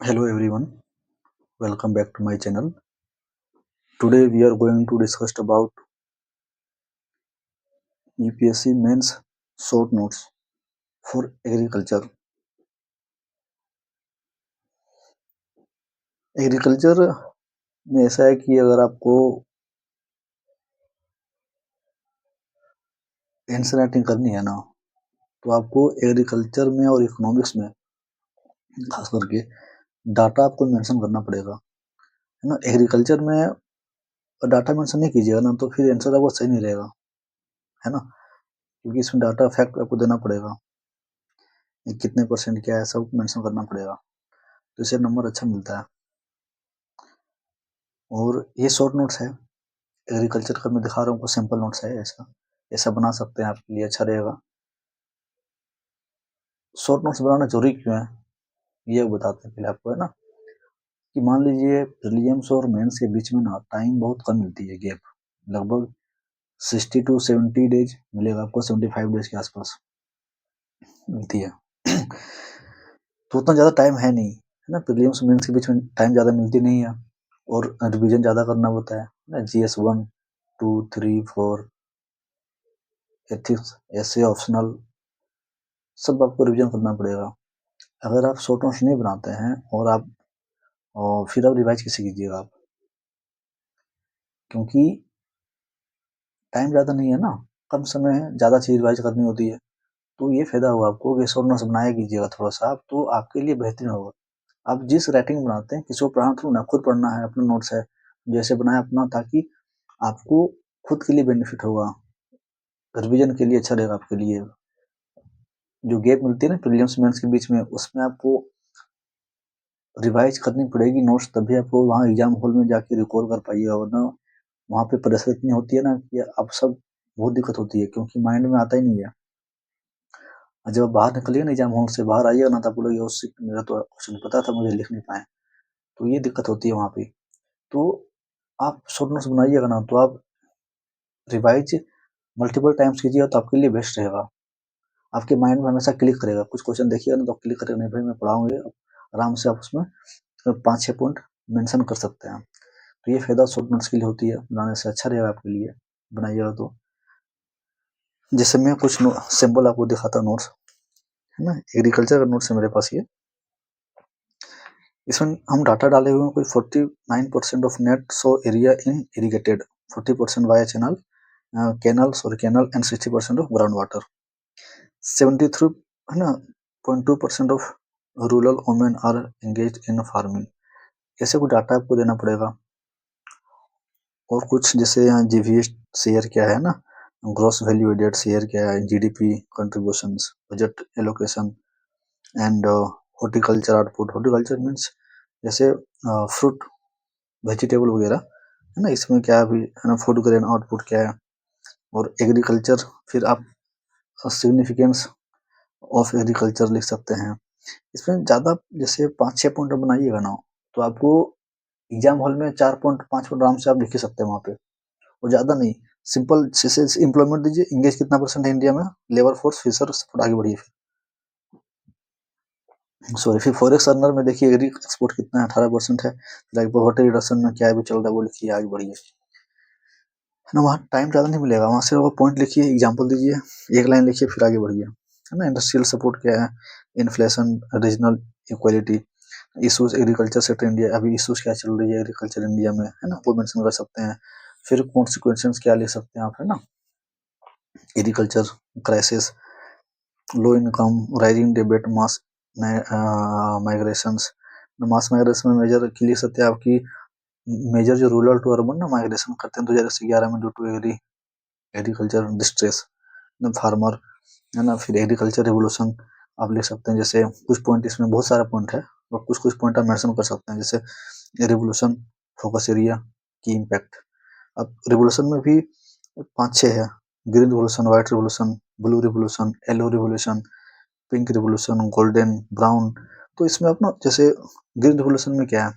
Hello everyone, welcome back to my channel. Today we are going to discuss about UPSC mains short notes for agriculture. Agriculture में ऐसा है कि अगर आपको answer writing करनी है ना, तो आपको एग्रीकल्चर में और इकोनॉमिक्स में खास करके डाटा आपको मेंशन करना पड़ेगा, है ना। एग्रीकल्चर में डाटा मेंशन नहीं कीजिएगा ना, तो फिर आंसर आपको सही नहीं रहेगा, है ना, क्योंकि इसमें डाटा फैक्ट आपको देना पड़ेगा, कितने परसेंट क्या है सब मेंशन करना पड़ेगा, तो इससे नंबर अच्छा मिलता है। और ये शॉर्ट नोट्स है एग्रीकल्चर का, मैं दिखा रहा हूँ आपको, सिंपल नोट्स है। ऐसा ऐसा बना सकते हैं, आपके लिए अच्छा रहेगा। शॉर्ट नोट्स बनाना जरूरी क्यों है ये बताते हैं पहले आपको, है ना। कि मान लीजिए प्रीलिम्स और मेंस के बीच में ना टाइम बहुत कम मिलती है, गैप लगभग 60 to 70 डेज मिलेगा आपको, 75 डेज के आसपास मिलती है। तो उतना ज़्यादा टाइम है नहीं, है ना। प्रीलिम्स मेंस के बीच में टाइम ज़्यादा मिलती नहीं है, और रिवीजन ज़्यादा करना होता है ना। GS 1 2 3 4 एथिक्स, ऐसे ऑप्शनल सब आपको रिवीजन करना पड़ेगा। अगर आप शॉर्ट नोट्स नहीं बनाते हैं और फिर आप रिवाइज कैसे कीजिएगा आप, क्योंकि टाइम ज़्यादा नहीं है ना, कम समय है, ज़्यादा चीज़ रिवाइज करनी होती है। तो ये फायदा होगा आपको कि शॉर्ट नोट्स बनाया कीजिएगा थोड़ा सा आप, तो आपके लिए बेहतरीन होगा। आप जिस राइटिंग बनाते हैं किसी को पढ़ाना थोड़ा ना, खुद पढ़ना है, अपना नोट्स है जैसे बनाया अपना, ताकि आपको खुद के लिए बेनिफिट होगा, रिविजन के लिए अच्छा रहेगा आपके लिए। जो गैप मिलती है ना प्रीलिम्स मेंस के बीच में, उसमें आपको रिवाइज करनी पड़ेगी नोट्स, तभी आपको वहाँ एग्जाम हॉल में जाके रिकॉल कर पाइएगा, वरना वहाँ पे प्रेशर इतनी होती है ना कि अब सब बहुत दिक्कत होती है, क्योंकि माइंड में आता ही नहीं है। और जब आप बाहर निकलिए ना, एग्जाम हॉल से बाहर आइएगा ना, तब बोलोगे उससे मेरा तो क्वेश्चन पता था, मुझे लिख नहीं पाए। तो ये दिक्कत होती है वहाँ पे। तो आप शॉर्ट नोट्स बनाइएगा ना, तो आप रिवाइज मल्टीपल टाइम्स कीजिएगा, तो आपके लिए बेस्ट रहेगा। आपके माइंड में हमेशा क्लिक करेगा, कुछ क्वेश्चन देखिएगा ना तो क्लिक करेगा, नहीं भाई मैं पढ़ाऊंगे, आराम से आप उसमें 5-6 पॉइंट मेंशन कर सकते हैं। तो ये फायदा शॉर्ट नोट्स के लिए होती है, बनाने से अच्छा रहेगा आपके लिए, बनाइएगा तो। जैसे मैं कुछ सिंपल आपको दिखाता हूँ नोट्स, है ना। एग्रीकल्चर का नोट्स है मेरे पास ये। इसमें हम डाटा डाले हुए हैं, कोई 49% of net sown area in irrigated, 40% via channel canals और canal and 60% of ground water, 73 है ना 0.2% of rural women are engage in farming. ऐसे कुछ डाटा आपको देना पड़ेगा। और कुछ जैसे यहाँ जीवीएस शेयर क्या है ना, ग्रॉस वैल्यू एडेड शेयर क्या है, GDP contributions, budget allocation and horticulture output. Horticulture means जैसे फ्रूट वेजिटेबल वगैरह, है ना, इसमें क्या भी है ना, फूड ग्रेन आउटपुट क्या है। और एग्रीकल्चर, फिर आप सिग्निफिकेंस ऑफ एग्रीकल्चर लिख सकते हैं। इसमें ज़्यादा जैसे 5-6 पॉइंट बनाइएगा ना, तो आपको एग्जाम हॉल में 4 पॉइंट 5 पॉइंट आराम से आप लिख ही सकते हैं वहाँ पे, और ज़्यादा नहीं। सिंपल जैसे एम्प्लॉयमेंट दीजिए, इंगेज कितना परसेंट है इंडिया में, लेबर फोर्स, फिशर सपोर्ट, आगे बढ़िए। फिर सॉरी, फिर फॉरेक्स अर्नर में देखिए एग्री एक्सपोर्ट कितना है, 18% है। लाइक पॉवर्टी रिडक्शन में क्या भी चल रहा है वो लिखिए, आगे बढ़िए, है ना। वहाँ टाइम ज़्यादा नहीं मिलेगा, वहाँ से वो पॉइंट लिखिए, एग्जाम्पल दीजिए, एक लाइन लिखिए, फिर आगे बढ़िए, है ना। इंडस्ट्रियल सपोर्ट क्या है, inflation, regional equality, issues agriculture sector India, अभी इशूज क्या चल रही है एग्रीकल्चर इंडिया में, है ना, वो मेंशन कर सकते हैं। फिर कॉन्सिक्वेंसेस क्या लिख सकते हैं आप, है ना, agriculture crisis, low income, rising debate, mass migrations. Mass migration में मेजर की लिख सकते हैं आपकी, मेजर जो रूरल टू अर्बन ना माइग्रेशन करते हैं 2011 में, due to agriculture distress farmer, है ना। फिर एग्रीकल्चर रिवोल्यूशन आप लिख सकते हैं, जैसे कुछ पॉइंट, इसमें बहुत सारा पॉइंट है और कुछ कुछ पॉइंट आप मेंशन कर सकते हैं, जैसे रिवोल्यूशन, फोकस एरिया की इम्पैक्ट। अब रिवोल्यूशन में भी 5-6 है, green revolution, white revolution, blue revolution, yellow revolution, pink revolution, golden, brown. तो इसमें अपना जैसे ग्रीन रिवोल्यूशन में क्या है,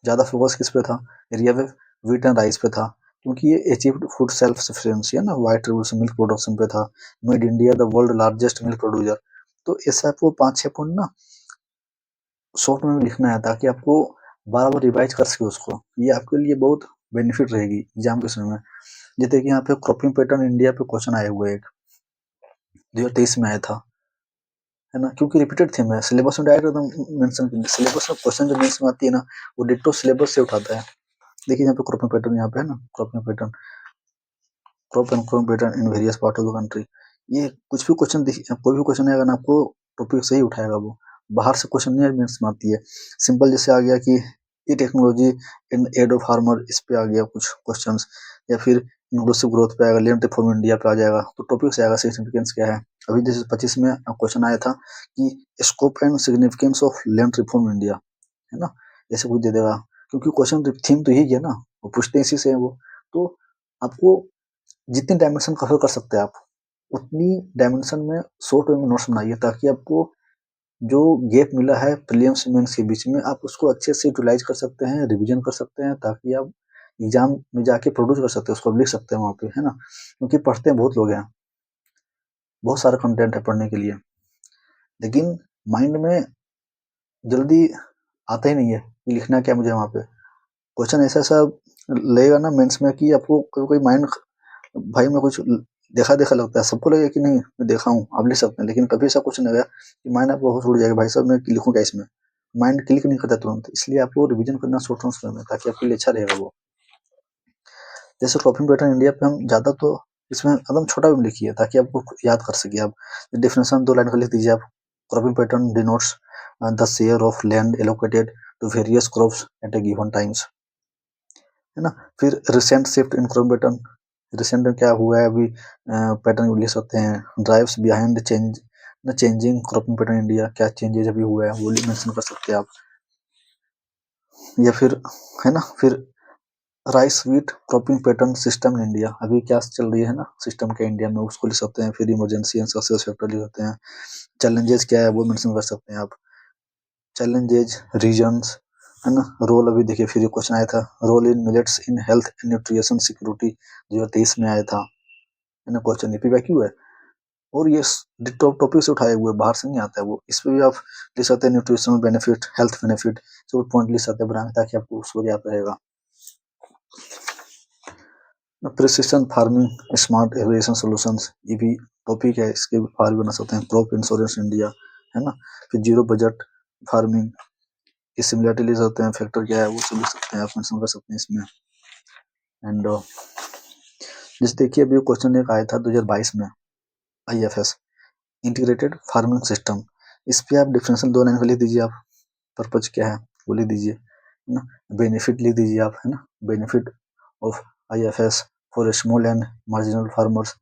ज़्यादा फोकस किस पे था, एरिया पे व्हीट एंड राइस पे था, क्योंकि ये अचीव्ड फूड सेल्फ सफिशिएंसी है ना। व्हाइट रिवोल्यूशन मिल्क प्रोडक्शन पे था, made India the world largest milk producer. तो ऐसे आपको 5-6 पॉइंट ना शॉर्ट में लिखना है ताकि आपको बार बार रिवाइज कर सके उसको। ये आपके लिए बहुत बेनिफिट रहेगी एग्जाम के समय में। जैसे कि यहाँ पे क्रॉपिंग पैटर्न इंडिया पे क्वेश्चन आए हुए एक 2023 में आया था, है ना, क्योंकि रिपीटेड थीम है, सिलेबस में डायरेक्ट एकदम मेंशन किया। सिलेबस में क्वेश्चन जो मेंस में आती है ना, वो डिट्टो सिलेबस से उठाता है। देखिए यहाँ पे क्रॉपिंग पैटर्न, यहाँ पे है ना cropping pattern, crop and crop pattern in various part of the country. ये कुछ भी क्वेश्चन देखिए, कोई भी क्वेश्चन आएगा ना आपको टॉपिक से ही उठाएगा वो, बाहर से क्वेश्चन नहीं मेंस में आती है। सिंपल जैसे आ गया कि ये technology in aid of farmer, इस पे आ गया कुछ क्वेश्चंस, या फिर इंक्लूसिव ग्रोथ पे आएगा, लैंड रिफॉर्म इंडिया पे आ जाएगा, तो टॉपिक से आएगा सिग्निफिकेंस क्या है। अभी जैसे 25 में क्वेश्चन आया था कि scope and significance of land reform India, है ना, ऐसे कुछ दे देगा, क्योंकि क्वेश्चन थीम तो यही है ना, वो पूछते हैं इसी से वो। तो आपको जितनी डायमेंशन कवर कर सकते हैं आप, उतनी डायमेंशन में शॉर्ट वे में नोट्स बनाइए, ताकि आपको जो गैप मिला है प्रीलिम्स मेंस के बीच में, आप उसको अच्छे से यूटिलाइज कर सकते हैं, रिवीजन कर सकते हैं, ताकि आप एग्जाम में जाके प्रोड्यूस कर सकते हैं, उसको लिख सकते हैं वहाँ पे, है ना, क्योंकि पढ़ते हैं बहुत लोग हैं, बहुत सारा कंटेंट है पढ़ने के लिए, लेकिन माइंड में जल्दी आता ही नहीं है कि लिखना क्या मुझे वहाँ पे। क्वेश्चन ऐसा ऐसा लगेगा ना मेंस में कि आपको कोई कोई माइंड, भाई मैं कुछ देखा देखा लगता है, सबको लगेगा कि नहीं मैं देखा हूँ, आप लिख सकते हैं, लेकिन कभी ऐसा कुछ नहीं लगा कि माइंड आपको होश उड़ जाएगा, भाई साहब मैं लिखूँ क्या इसमें, माइंड क्लिक नहीं करता तुरंत। इसलिए आपको रिवीजन करना शॉर्ट नोट्स में, ताकि आपके लिए अच्छा रहेगा वो। जैसे क्रॉपिंग पैटर्न इंडिया पे हम ज्यादा तो इसमें एकदम छोटा भी लिखिए, ताकि आपको याद कर सके आप। डेफिनेशन 2 लाइन का लिख दीजिए आप। Cropping pattern denotes the share of land allocated to various crops at a given times, है ना। फिर recent shift in crop pattern, recent में क्या हुआ है अभी, पैटर्न रिलीज होते हैं, drives behind change the changing cropping pattern India, क्या चेंजेस अभी हुआ है वो भी मेंशन कर सकते हैं आप। या फिर, है ना, फिर rice wheat cropping pattern system in India, अभी क्या चल रही है ना सिस्टम के इंडिया में, उसको लिख सकते हैं। फिर इमरजेंसी एंड सक्सेस फैक्टर लिख सकते हैं। चैलेंजेस क्या है वो मेंशन कर सकते हैं आप। चैलेंजेज, रीजंस, है ना। रोल अभी देखिए, फिर क्वेश्चन आया था, role in millets in health and nutrition security, 2023 में आया था, है ना, क्वेश्चन ये वैक्यू है। और ये टॉपिक से उठाए हुए, बाहर से नहीं आता है वो। इस पे भी आप लिख सकते हैं न्यूट्रिशनल बेनिफिट, हेल्थ बेनिफिट, जो पॉइंट लिख सकते हैं बना, ताकि आपको उसको याद रहेगा। Precision farming smart agriculture solutions, ये भी टॉपिक है, इसके बारे में बना सकते हैं। क्रॉप इंश्योरेंस इंडिया, है ना। फिर जीरो बजट फार्मिंग, ये सिमिलरिटी ले सकते हैं, फैक्टर क्या है वो सब लिख सकते हैं, आप मेंशन कर सकते हैं इसमें। एंड जैसे देखिए अभी क्वेश्चन एक आया था 2022 में, आईएफएस इंटीग्रेटेड फार्मिंग सिस्टम, इस पे आप डिफरेंशियल 2 लाइन का लिख दीजिए आप, पर्पज क्या है वो लिख दीजिए, है ना। बेनिफिट लिख दीजिए आप, है ना, benefit of IFS for small and marginal farmers,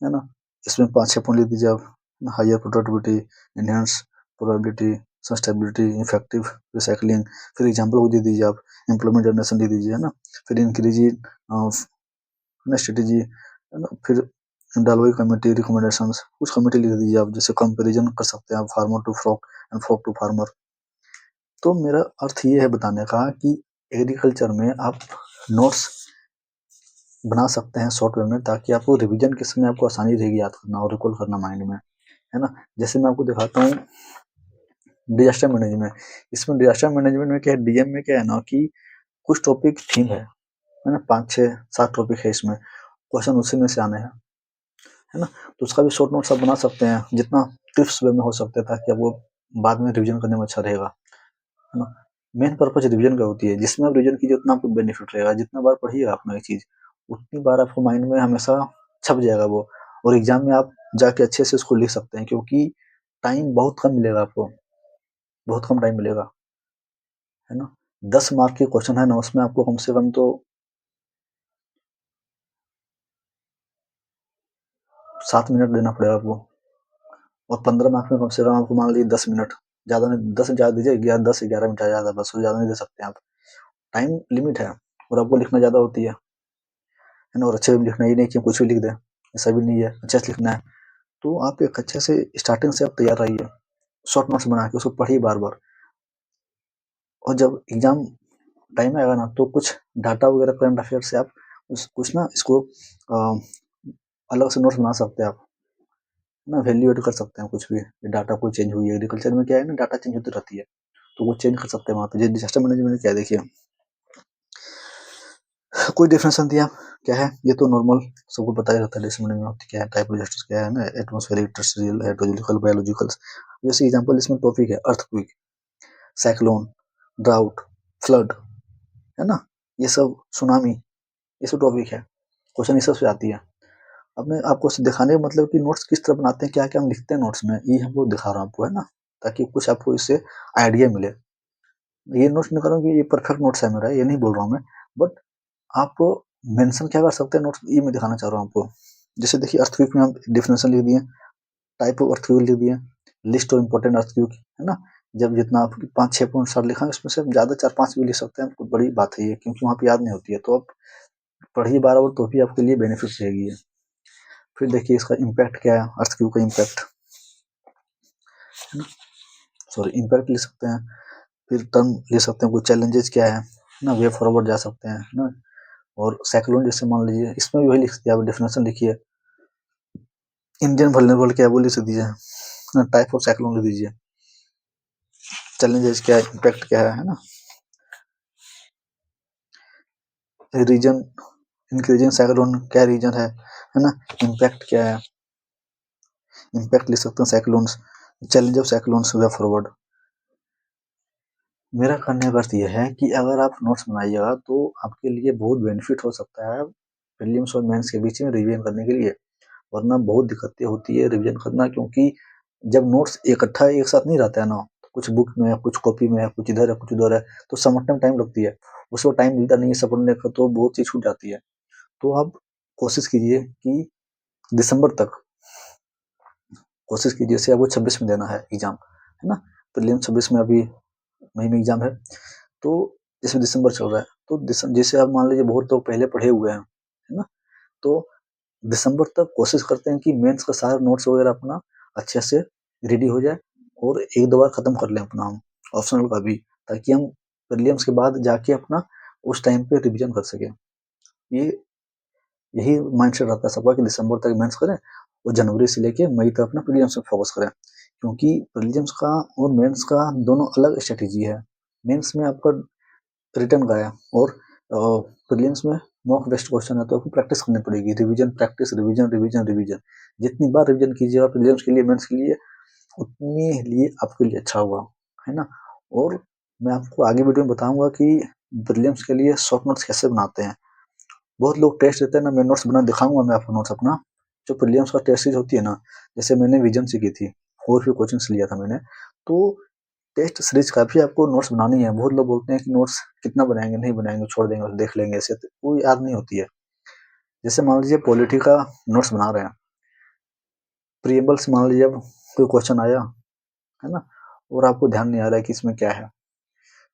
है ना। इसमें 5-6 पॉइंट लिख दीजिए आप। Higher productivity, enhance probability, sustainability, effective recycling. फिर एग्जांपल को दे दीजिए आप, एम्प्लॉयमेंट जनरेशन दे दीजिए, है ना। फिर इंक्रीजिंग स्ट्रेटेजी, है ना। फिर डालवाई कमेटी रिकमेंडेशंस, कुछ कमेटी लिख दीजिए आप, जैसे कंपैरिजन कर सकते हैं आप farmer to fork and fork to farmer. तो मेरा अर्थ ये है बताने का कि एग्रीकल्चर में आप नोट्स बना सकते हैं शॉर्ट वे में, ताकि आपको रिवीजन के समय आपको आसानी रहेगी याद करना और रिकॉल करना माइंड में, है ना। जैसे मैं आपको दिखाता हूँ डिजास्टर मैनेजमेंट, इसमें डिजास्टर मैनेजमेंट में क्या है, डीएम में क्या है ना कि कुछ टॉपिक थीम है ना, 5-6-7 टॉपिक है इसमें, क्वेश्चन उसी में से आने हैं, है ना। तो उसका भी शॉर्ट नोट्स आप बना सकते हैं, जितना टिप्स वे में हो सकता है, ताकि आपको बाद में रिवीजन करने में अच्छा रहेगा, है ना। मेन पर्पज रिवीजन का होती है, जिसमें आप रिवीजन कीजिए उतना आपको बेनिफिट रहेगा, जितना बार पढ़िएगा अपना एक चीज, उतनी बार आपको माइंड में हमेशा छप जाएगा वो, और एग्जाम में आप जाके अच्छे से उसको लिख सकते हैं, क्योंकि टाइम बहुत कम मिलेगा आपको, बहुत कम टाइम मिलेगा, है ना। 10 मार्क के क्वेश्चन है ना, उसमें आपको कम से कम तो 7 मिनट देना पड़ेगा आपको, और 15 मार्क में कम से कम आपको मान लीजिए 10 मिनट, ज्यादा नहीं, 10 से ज्यादा दीजिए, 10-11 मिनट ज्यादा, बस उससे ज्यादा नहीं दे सकते आप, टाइम लिमिट है, और आपको लिखना ज्यादा होती है ना। और अच्छे भी लिखना, ही नहीं कि कुछ भी लिख दें, ऐसा भी नहीं है, अच्छे से लिखना है। तो आप एक अच्छे से स्टार्टिंग से आप तैयार रहिए, शॉर्ट नोट्स बना के उसको पढ़िए बार बार, और जब एग्जाम टाइम आएगा ना, तो कुछ डाटा वगैरह करंट अफेयर से आप कुछ ना इसको अलग से नोट्स बना सकते हैं आप, ना वैल्यूएट कर सकते हैं कुछ भी, डाटा कोई चेंज हुई है, एग्रीकल्चर में क्या है ना, डाटा चेंज होती रहती है, तो वो चेंज कर सकते हैं वहाँ पे। डिजास्टर मैनेजमेंट क्या है देखिए, कोई डेफिनेशन दिया क्या है, ये तो नॉर्मल सबको पता ही रहता है डिजास्टर मैनेजमेंट क्या है, टाइप ऑफ डिजास्टर क्या है ना, एटमॉस्फेरिक, टेरेस्ट्रियल, हाइड्रोलॉजिकल, बायोलॉजिकल। जैसे एग्जांपल इसमें टॉपिक है अर्थक्वेक, साइक्लोन, ड्राउट, फ्लड, है ना, ये सब सुनामी, ये सब टॉपिक है, क्वेश्चन इस सब से आती है। अब मैं आपको दिखाने का मतलब कि नोट्स किस तरह बनाते हैं, क्या क्या हम लिखते हैं नोट्स में, ये हमको दिखा रहा हूँ आपको, है ना, ताकि कुछ आपको इससे आइडिया मिले। ये नोट्स नहीं कर रहा हूँ कि ये परफेक्ट नोट्स है मेरा, ये नहीं बोल रहा हूँ मैं, बट आप मेंशन क्या कर सकते हैं नोट्स, ये मैं दिखाना चाह रहा हूँ आपको। जैसे देखिए अर्थक्वेक में हम डेफिनेशन लिख दिए, टाइप ऑफ अर्थक्वेक लिख दिए, लिस्ट ऑफ इम्पोर्टेंट अर्थक्वेक, है ना। जब जितना आप 5-6 पॉइंट सर लिखा उसमें से ज़्यादा 4-5 भी लिख सकते हैं, कोई बड़ी बात है ये, क्योंकि वहाँ पे याद नहीं होती है, तो आप पढ़िए 12 बार तो भी आपके लिए बेनिफिट रहेगी ये। फिर देखिए इसका इम्पैक्ट क्या है, अर्थक्वेक का इम्पैक्ट, है ना, सॉरी इम्पैक्ट लिख सकते हैं। फिर टर्म ले सकते हैं, कोई चैलेंजेस क्या है ना, वे फॉरवर्ड जा सकते हैं ना। और साइक्लोन जैसे मान लीजिए, इसमें भी वही लिख दिया, आप डेफिनेशन लिखिए, इंडियन वल्नरेबल क्या है वो लिख दीजिए, टाइप ऑफ साइक्लोन लिख दीजिए, चैलेंजेस क्या है, इम्पैक्ट क्या है ना, रीजन, इंक्रीजिंग साइक्लोन क्या रीजन है ना, इम्पैक्ट क्या है, इम्पैक्ट लिख सकते हैं cyclones, challenge of cyclones way forward. मेरा कहने का अर्थ ये है कि अगर आप नोट्स बनाइएगा तो आपके लिए बहुत बेनिफिट हो सकता है प्रीलिम्स और मेंस के बीच में रिवीजन करने के लिए, वरना बहुत दिक्कतें होती है रिवीजन करना, क्योंकि जब नोट्स इकट्ठा एक साथ नहीं रहता है ना, कुछ बुक में है, कुछ कॉपी में है, कुछ इधर है, कुछ उधर है, तो समझने में टाइम लगती है, उसको टाइम मिलता नहीं है सब पढ़ने का, तो बहुत चीज छूट जाती है। तो आप कोशिश कीजिए कि दिसंबर तक, कोशिश कीजिए, जैसे आपको 26 में देना है एग्जाम, है ना, प्रीलिम्स 26 में अभी मई में एग्जाम है, तो जैसे दिसंबर चल रहा है, तो जैसे आप मान लीजिए बहुत लोग पहले पढ़े हुए हैं, है ना, तो दिसंबर तक कोशिश करते हैं कि मेंस का सारा नोट्स वगैरह अपना अच्छे से रेडी हो जाए, और एक दो बार खत्म कर लें अपना हम ऑप्शनल का भी, ताकि हम प्रीलिम्स के बाद जाके अपना उस टाइम पे रिवीजन कर सकें। ये यही माइंडसेट रहता है सबका कि दिसंबर तक मेंस करें और जनवरी से लेके मई तक अपना प्रीलिम्स में फोकस करें, क्योंकि प्रीलिम्स का और मेंस का दोनों अलग स्ट्रेटेजी है। मेंस में आपका रिटर्न का है, और प्रीलिम्स में मॉक टेस्ट क्वेश्चन है, तो आपको प्रैक्टिस करनी पड़ेगी, revision, practice, revision, revision, revision, जितनी बार रिवीजन कीजिएगा प्रीलिम्स के लिए, मेंस के लिए, उतनी लिए आपके लिए अच्छा होगा, है ना। और मैं आपको आगे वीडियो में बताऊंगा कि प्रीलिम्स के लिए शॉर्ट नोट्स कैसे बनाते हैं। बहुत लोग टेस्ट देते हैं ना, मैं नोट्स बना दिखाऊंगा मैं आपको नोट्स अपना, जो प्रीलिम्स का टेस्ट सीरीज होती है ना, जैसे मैंने विजन से की थी, 4 कोचिंग्स लिया था मैंने, तो टेस्ट सीरीज का भी आपको नोट्स बनानी है। बहुत लोग बोलते हैं कि नोट्स कितना बनाएंगे, नहीं बनाएंगे, छोड़ देंगे, देख लेंगे, ऐसे तो वो याद नहीं होती है। जैसे मान लीजिए पॉलिटी का नोट्स बना रहे हैं, प्रिएम्बल से मान लीजिए अब कोई क्वेश्चन आया, है ना, और आपको ध्यान नहीं आ रहा है कि इसमें क्या है,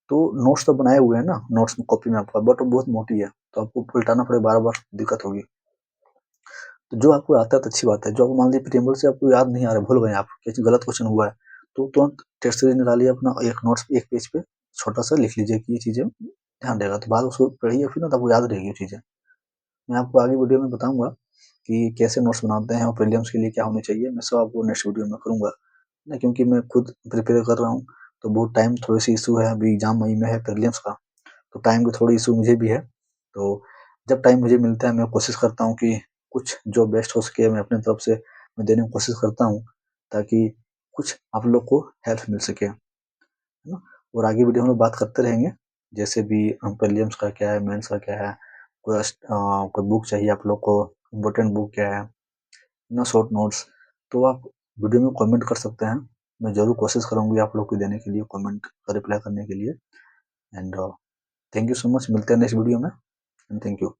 तो नोट्स तो बनाए हुए हैं ना, नोट्स में कॉपी में आपका, बट वो बहुत मोटी है, तो आपको उल्टाना पड़े बार बार, दिक्कत होगी। तो जो आपको आता है तो अच्छी बात है, जो आपको मान लीजिए प्रिएम्बल से आपको याद नहीं आ रहा, भूल गए आप, किसी गलत क्वेश्चन हुआ है, तो तुरंत टेस्ट सीरीज निकालिए अपना, एक नोट्स एक पेज पे छोटा सा लिख लीजिए कि ये चीजें ध्यान रहेगा, तो बाद उसको पढ़िए फिर ना, तो आपको याद रहेगी वो चीजें। मैं आपको आगे वीडियो में बताऊंगा कि कैसे नोट्स बनाते हैं और प्रीलिम्स के लिए क्या होनी चाहिए, मैं सब आपको नेक्स्ट वीडियो में करूंगा ना, क्योंकि मैं खुद प्रिपेयर कर रहा हूँ, तो बहुत टाइम थोड़ी सी इशू है, अभी एग्जाम मई में है प्रीलिम्स का, तो टाइम की थोड़ी इशू मुझे भी है। तो जब टाइम मुझे मिलता है मैं कोशिश करता हूँ कि कुछ जो बेस्ट हो सके मैं अपनी तरफ से मैं देने की कोशिश करता हूँ, ताकि कुछ आप लोग को हेल्प मिल सके, है ना। और आगे वीडियो हम लोग बात करते रहेंगे, जैसे भी प्रीलिम्स का क्या है, मेंस का क्या है, कोई बुक चाहिए आप लोग को, इम्पोर्टेंट बुक क्या है ना, शॉर्ट नोट्स, तो आप वीडियो में कमेंट कर सकते हैं, मैं ज़रूर कोशिश करूँगी आप लोग को देने के लिए, कमेंट का रिप्लाई करने के लिए। And thank you so much, मिलते हैं नेक्स्ट वीडियो में, एंड थैंक यू।